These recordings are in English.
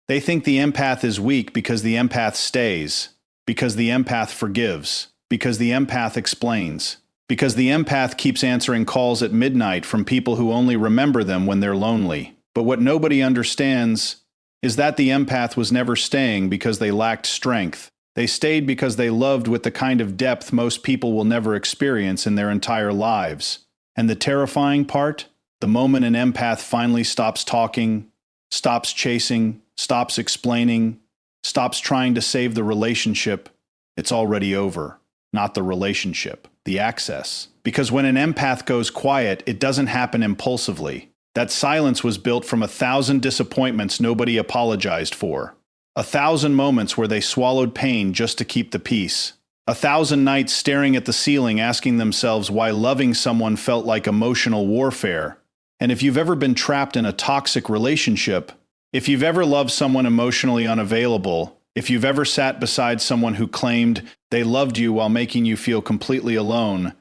They think the empath is weak because the empath stays, because the empath forgives, because the empath explains, because the empath keeps answering calls at midnight from people who only remember them when they're lonely. But what nobody understands is that the empath was never staying because they lacked strength. They stayed because they loved with the kind of depth most people will never experience in their entire lives. And the terrifying part? The moment an empath finally stops talking, stops chasing, stops explaining, stops trying to save the relationship, it's already over. Not the relationship, the access. Because when an empath goes quiet, it doesn't happen impulsively. That silence was built from 1,000 disappointments nobody apologized for. 1,000 moments where they swallowed pain just to keep the peace. 1,000 nights staring at the ceiling asking themselves why loving someone felt like emotional warfare. And if you've ever been trapped in a toxic relationship, if you've ever loved someone emotionally unavailable, if you've ever sat beside someone who claimed they loved you while making you feel completely alone,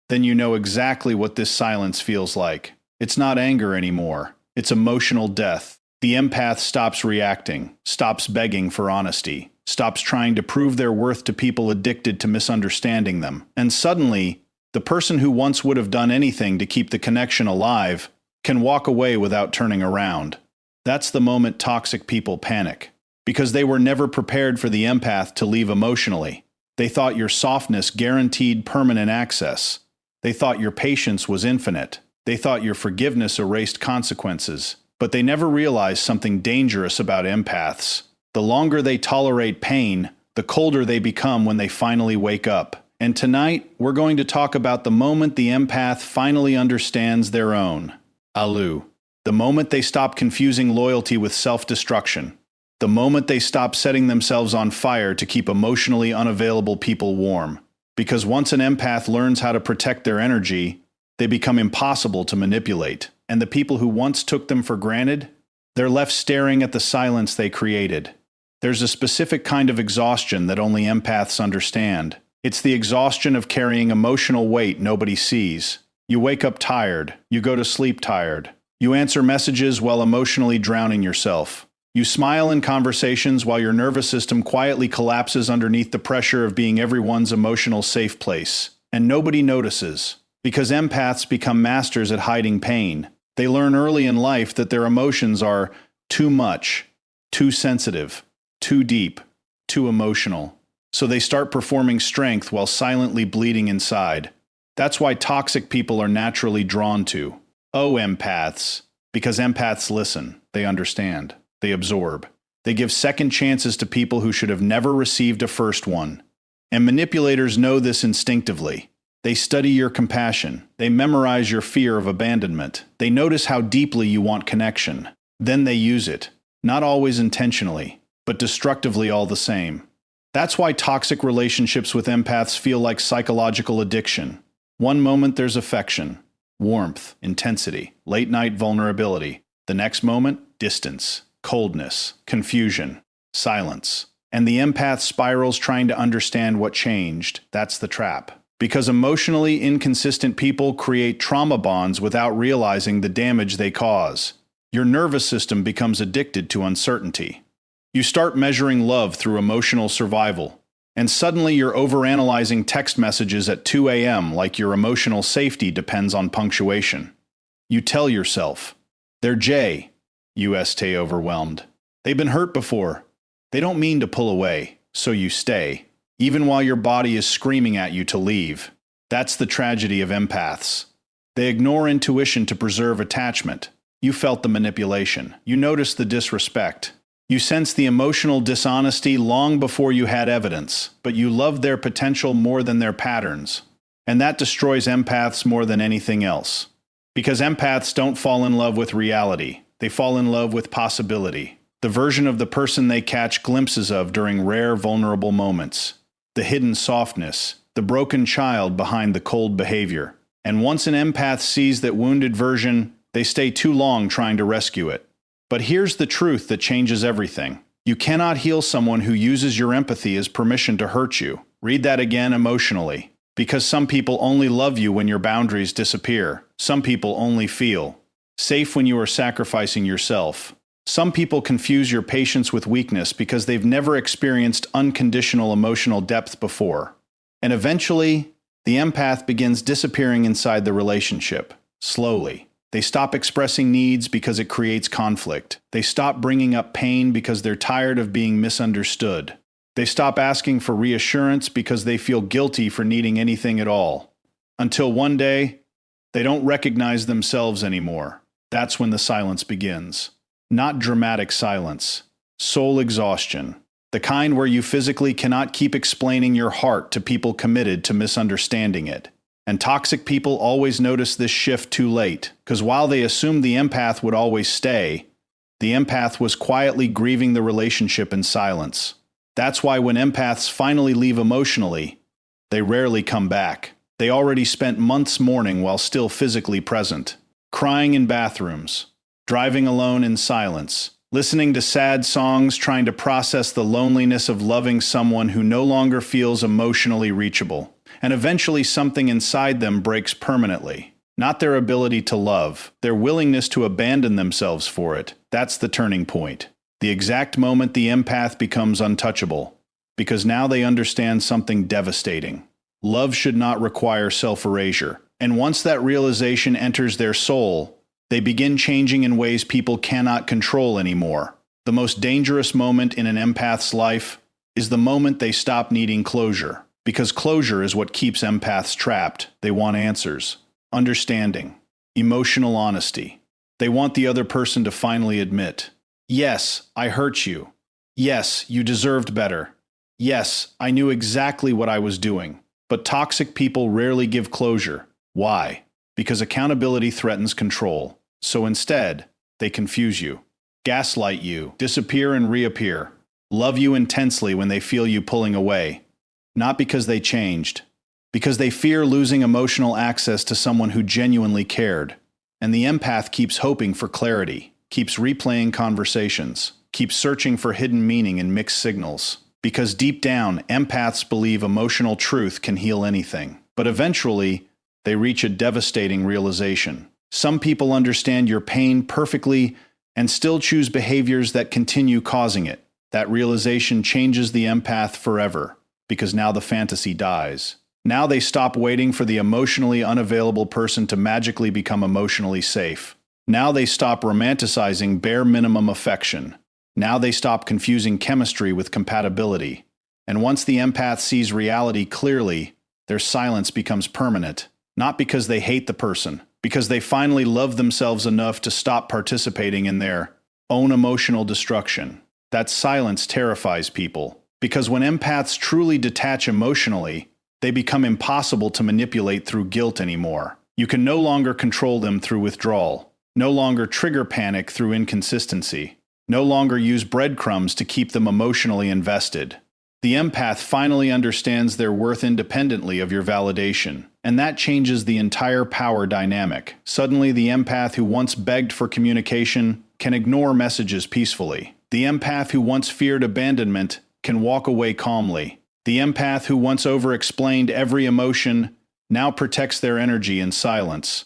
then you know exactly what this silence feels like. It's not anger anymore. It's emotional death. The empath stops reacting, stops begging for honesty, stops trying to prove their worth to people addicted to misunderstanding them. And suddenly, the person who once would have done anything to keep the connection alive can walk away without turning around. That's the moment toxic people panic, because they were never prepared for the empath to leave emotionally. They thought your softness guaranteed permanent access. They thought your patience was infinite. They thought your forgiveness erased consequences. But they never realized something dangerous about empaths. The longer they tolerate pain, the colder they become when they finally wake up. And tonight, we're going to talk about the moment the empath finally understands their own. Alu. The moment they stop confusing loyalty with self-destruction. The moment they stop setting themselves on fire to keep emotionally unavailable people warm. Because once an empath learns how to protect their energy, they become impossible to manipulate. And the people who once took them for granted, they're left staring at the silence they created. There's a specific kind of exhaustion that only empaths understand. It's the exhaustion of carrying emotional weight nobody sees. You wake up tired. You go to sleep tired. You answer messages while emotionally drowning yourself. You smile in conversations while your nervous system quietly collapses underneath the pressure of being everyone's emotional safe place. And nobody notices, because empaths become masters at hiding pain. They learn early in life that their emotions are too much, too sensitive, too deep, too emotional. So they start performing strength while silently bleeding inside. That's why toxic people are naturally drawn to empaths, because empaths listen, they understand, they absorb. They give second chances to people who should have never received a first one. And manipulators know this instinctively. They study your compassion. They memorize your fear of abandonment. They notice how deeply you want connection. Then they use it, not always intentionally, but destructively all the same. That's why toxic relationships with empaths feel like psychological addiction. One moment there's affection, warmth, intensity, late-night vulnerability. The next moment, distance, coldness, confusion, silence. And the empath spirals trying to understand what changed. That's the trap. Because emotionally inconsistent people create trauma bonds without realizing the damage they cause. Your nervous system becomes addicted to uncertainty. You start measuring love through emotional survival. And suddenly you're overanalyzing text messages at 2 a.m. like your emotional safety depends on punctuation. You tell yourself, they're J. You stay overwhelmed. They've been hurt before. They don't mean to pull away, so you stay. Even while your body is screaming at you to leave. That's the tragedy of empaths. They ignore intuition to preserve attachment. You felt the manipulation. You noticed the disrespect. You sensed the emotional dishonesty long before you had evidence, but you loved their potential more than their patterns. And that destroys empaths more than anything else. Because empaths don't fall in love with reality. They fall in love with possibility. The version of the person they catch glimpses of during rare, vulnerable moments. The hidden softness, the broken child behind the cold behavior. And once an empath sees that wounded version, they stay too long trying to rescue it. But here's the truth that changes everything. You cannot heal someone who uses your empathy as permission to hurt you. Read that again emotionally. Because some people only love you when your boundaries disappear. Some people only feel safe when you are sacrificing yourself. Some people confuse your patience with weakness because they've never experienced unconditional emotional depth before. And eventually, the empath begins disappearing inside the relationship, slowly. They stop expressing needs because it creates conflict. They stop bringing up pain because they're tired of being misunderstood. They stop asking for reassurance because they feel guilty for needing anything at all. Until one day, they don't recognize themselves anymore. That's when the silence begins. Not dramatic silence. Soul exhaustion. The kind where you physically cannot keep explaining your heart to people committed to misunderstanding it. And toxic people always notice this shift too late, because while they assumed the empath would always stay, the empath was quietly grieving the relationship in silence. That's why when empaths finally leave emotionally, they rarely come back. They already spent months mourning while still physically present, crying in bathrooms, driving alone in silence, listening to sad songs, trying to process the loneliness of loving someone who no longer feels emotionally reachable. And eventually something inside them breaks permanently. Not their ability to love, their willingness to abandon themselves for it. That's the turning point. The exact moment the empath becomes untouchable. Because now they understand something devastating. Love should not require self-erasure. And once that realization enters their soul, they begin changing in ways people cannot control anymore. The most dangerous moment in an empath's life is the moment they stop needing closure. Because closure is what keeps empaths trapped. They want answers, understanding, emotional honesty. They want the other person to finally admit, yes, I hurt you. Yes, you deserved better. Yes, I knew exactly what I was doing. But toxic people rarely give closure. Why? Because accountability threatens control. So instead, they confuse you, gaslight you, disappear and reappear, love you intensely when they feel you pulling away. Not because they changed, because they fear losing emotional access to someone who genuinely cared. And the empath keeps hoping for clarity, keeps replaying conversations, keeps searching for hidden meaning in mixed signals. Because deep down, empaths believe emotional truth can heal anything. But eventually, they reach a devastating realization. Some people understand your pain perfectly and still choose behaviors that continue causing it. That realization changes the empath forever. Because now the fantasy dies. Now they stop waiting for the emotionally unavailable person to magically become emotionally safe. Now they stop romanticizing bare minimum affection. Now they stop confusing chemistry with compatibility. And once the empath sees reality clearly, their silence becomes permanent. Not because they hate the person, because they finally love themselves enough to stop participating in their own emotional destruction. That silence terrifies people. Because when empaths truly detach emotionally, they become impossible to manipulate through guilt anymore. You can no longer control them through withdrawal, no longer trigger panic through inconsistency, no longer use breadcrumbs to keep them emotionally invested. The empath finally understands their worth independently of your validation, and that changes the entire power dynamic. Suddenly, the empath who once begged for communication can ignore messages peacefully. The empath who once feared abandonment can walk away calmly. The empath who once over-explained every emotion now protects their energy in silence.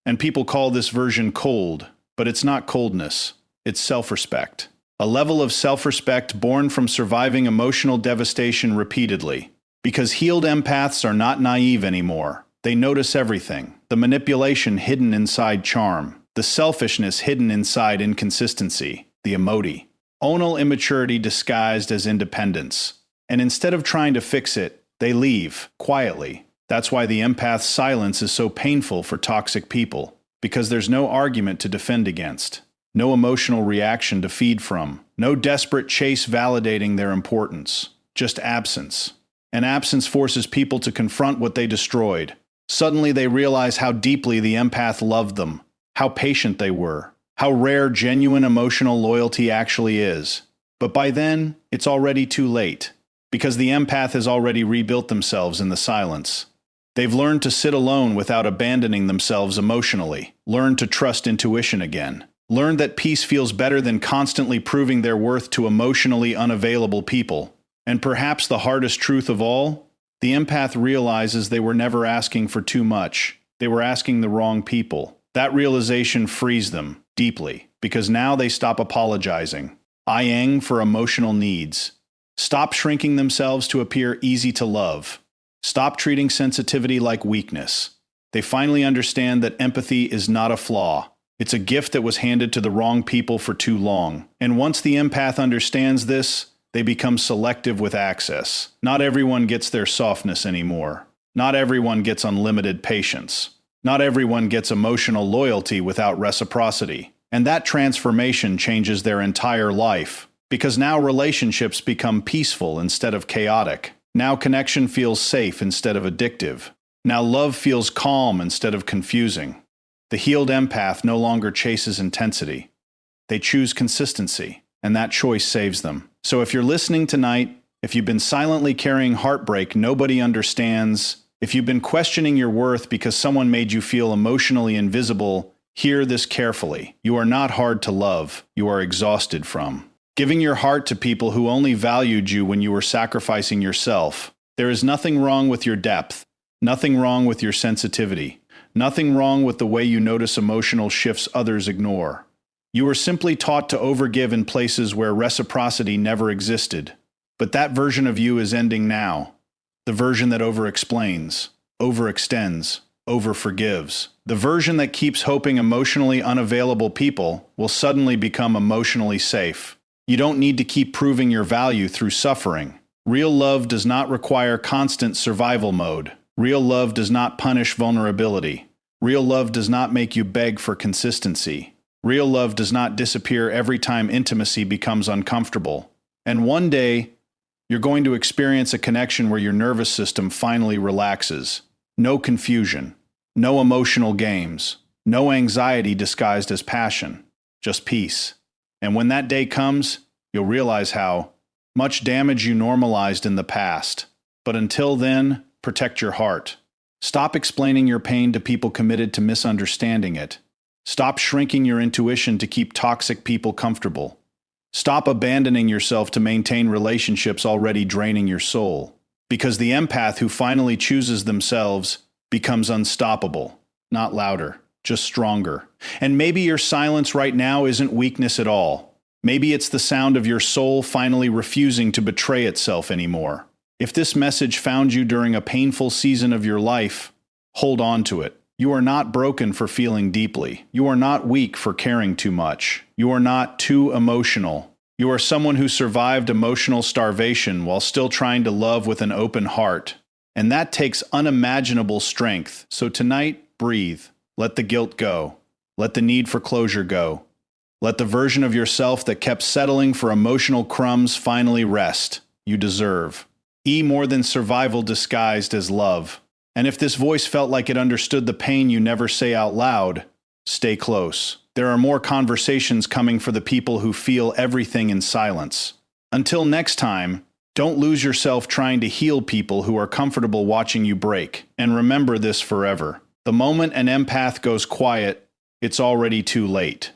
And people call this version cold, but it's not coldness, it's self-respect. A level of self-respect born from surviving emotional devastation repeatedly. Because healed empaths are not naive anymore. They notice everything. The manipulation hidden inside charm. The selfishness hidden inside inconsistency. The emoji. Onal immaturity disguised as independence. And instead of trying to fix it, they leave, quietly. That's why the empath's silence is so painful for toxic people. Because there's no argument to defend against. No emotional reaction to feed from. No desperate chase validating their importance. Just absence. And absence forces people to confront what they destroyed. Suddenly they realize how deeply the empath loved them. How patient they were. How rare genuine emotional loyalty actually is. But by then, it's already too late. Because the empath has already rebuilt themselves in the silence. They've learned to sit alone without abandoning themselves emotionally. Learned to trust intuition again. Learned that peace feels better than constantly proving their worth to emotionally unavailable people. And perhaps the hardest truth of all, the empath realizes they were never asking for too much. They were asking the wrong people. That realization frees them deeply. because now they stop apologizing, I-ing for emotional needs, stop shrinking themselves to appear easy to love, stop treating sensitivity like weakness. They finally understand that empathy is not a flaw. It's a gift that was handed to the wrong people for too long. And once the empath understands this, they become selective with access. Not everyone gets their softness anymore. Not everyone gets unlimited patience. Not everyone gets emotional loyalty without reciprocity. And that transformation changes their entire life. Because now relationships become peaceful instead of chaotic. Now connection feels safe instead of addictive. Now love feels calm instead of confusing. The healed empath no longer chases intensity. They choose consistency, and that choice saves them. So if you're listening tonight, if you've been silently carrying heartbreak nobody understands, if you've been questioning your worth because someone made you feel emotionally invisible, hear this carefully. You are not hard to love. You are exhausted from giving your heart to people who only valued you when you were sacrificing yourself. There is nothing wrong with your depth, nothing wrong with your sensitivity. Nothing wrong with the way you notice emotional shifts others ignore. You were simply taught to overgive in places where reciprocity never existed. But that version of you is ending now. The version that overexplains, overextends, overforgives. The version that keeps hoping emotionally unavailable people will suddenly become emotionally safe. You don't need to keep proving your value through suffering. Real love does not require constant survival mode. Real love does not punish vulnerability. Real love does not make you beg for consistency. Real love does not disappear every time intimacy becomes uncomfortable. And one day, you're going to experience a connection where your nervous system finally relaxes. No confusion. No emotional games. No anxiety disguised as passion. Just peace. And when that day comes, you'll realize how much damage you normalized in the past. But until then, protect your heart. Stop explaining your pain to people committed to misunderstanding it. Stop shrinking your intuition to keep toxic people comfortable. Stop abandoning yourself to maintain relationships already draining your soul. Because the empath who finally chooses themselves becomes unstoppable. Not louder, just stronger. And maybe your silence right now isn't weakness at all. Maybe it's the sound of your soul finally refusing to betray itself anymore. If this message found you during a painful season of your life, hold on to it. You are not broken for feeling deeply. You are not weak for caring too much. You are not too emotional. You are someone who survived emotional starvation while still trying to love with an open heart. And that takes unimaginable strength. So tonight, breathe. Let the guilt go. Let the need for closure go. Let the version of yourself that kept settling for emotional crumbs finally rest. You deserve. More than survival disguised as love. And if this voice felt like it understood the pain you never say out loud, stay close. There are more conversations coming for the people who feel everything in silence. Until next time, don't lose yourself trying to heal people who are comfortable watching you break. And remember this forever. The moment an empath goes quiet, it's already too late.